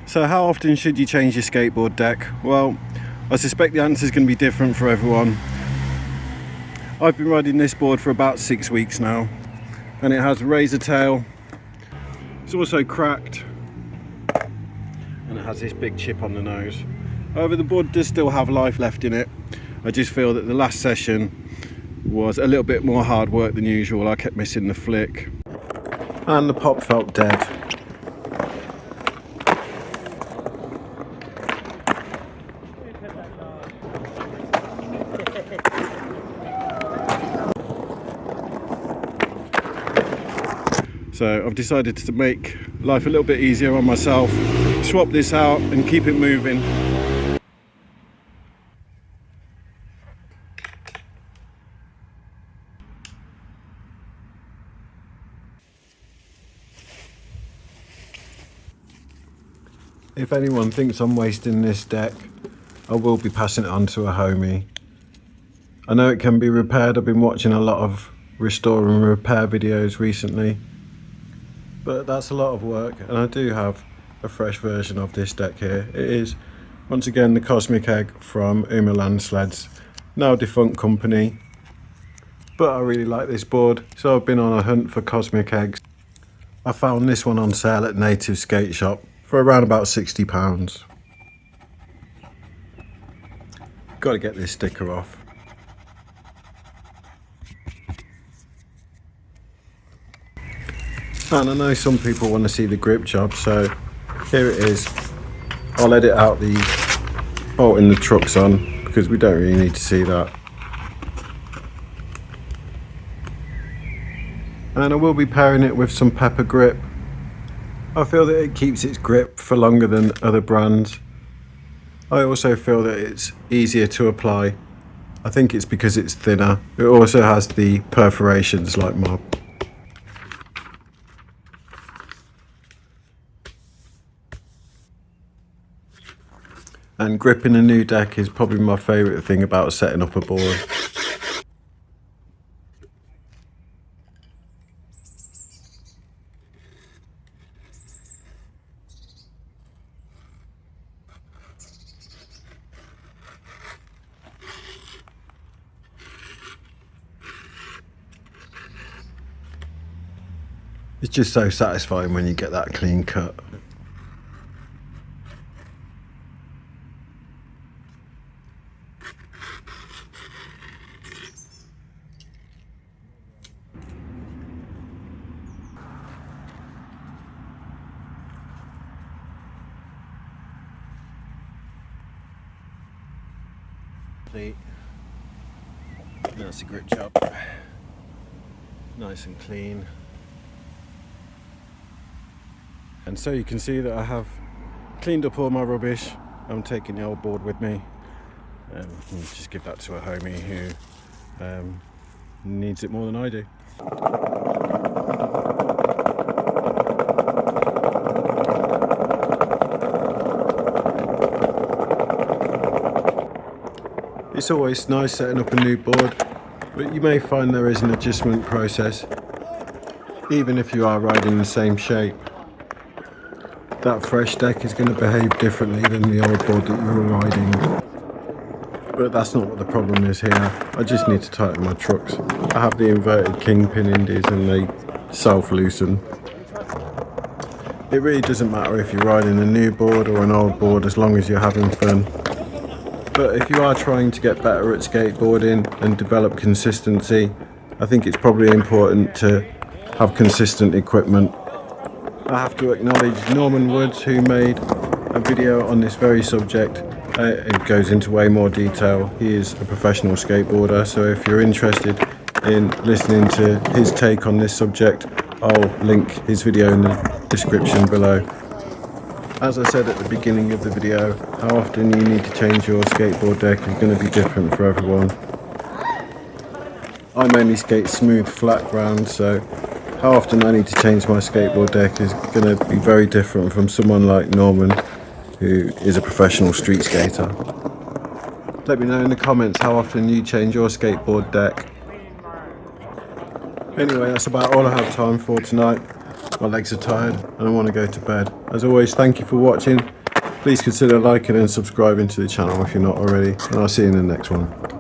So how often should you change your skateboard deck? Well, I suspect the answer is going to be different for everyone. I've been riding this board for about 6 weeks now, and it has a razor tail. It's also cracked, and it has this big chip on the nose. However, the board does still have life left in it. I just feel that the last session was a little bit more hard work than usual. I kept missing the flick, and the pop felt dead. So I've decided to make life a little bit easier on myself, swap this out and keep it moving. If anyone thinks I'm wasting this deck, I will be passing it on to a homie. I know it can be repaired. I've been watching a lot of restore and repair videos recently. But that's a lot of work, and I do have a fresh version of this deck here. It is, once again, the Cosmic Egg from Uma Landsleds, now defunct company. But I really like this board, so I've been on a hunt for Cosmic Eggs. I found this one on sale at Native Skate Shop for around about £60. Got to get this sticker off. And I know some people want to see the grip job, so here it is. I'll edit out the bolting the trucks on because we don't really need to see that. And I will be pairing it with some pepper grip. I feel that it keeps its grip for longer than other brands. I also feel that it's easier to apply. I think it's because it's thinner. It also has the perforations like mine. And gripping a new deck is probably my favourite thing about setting up a board. It's just so satisfying when you get that clean cut. That's a grip job, nice and clean. And so you can see that I have cleaned up all my rubbish. I'm taking the old board with me, and just give that to a homie who needs it more than I do. It's always nice setting up a new board, but you may find there is an adjustment process, even if you are riding the same shape. That fresh deck is going to behave differently than the old board that you were riding. But that's not what the problem is here. I just need to tighten my trucks. I have the inverted kingpin indies and they self-loosen. It really doesn't matter if you're riding a new board or an old board as long as you're having fun. But if you are trying to get better at skateboarding and develop consistency, I think it's probably important to have consistent equipment. I have to acknowledge Norman Woods, who made a video on this very subject. It goes into way more detail. He is a professional skateboarder, so if you're interested in listening to his take on this subject, I'll link his video in the description below. As I said at the beginning of the video, how often you need to change your skateboard deck is going to be different for everyone. I mainly skate smooth flat ground, so how often I need to change my skateboard deck is going to be very different from someone like Norman, who is a professional street skater. Let me know in the comments how often you change your skateboard deck. Anyway, that's about all I have time for tonight. My legs are tired and I want to go to bed. As always, thank you for watching. Please consider liking and subscribing to the channel if you're not already, and I'll see you in the next one.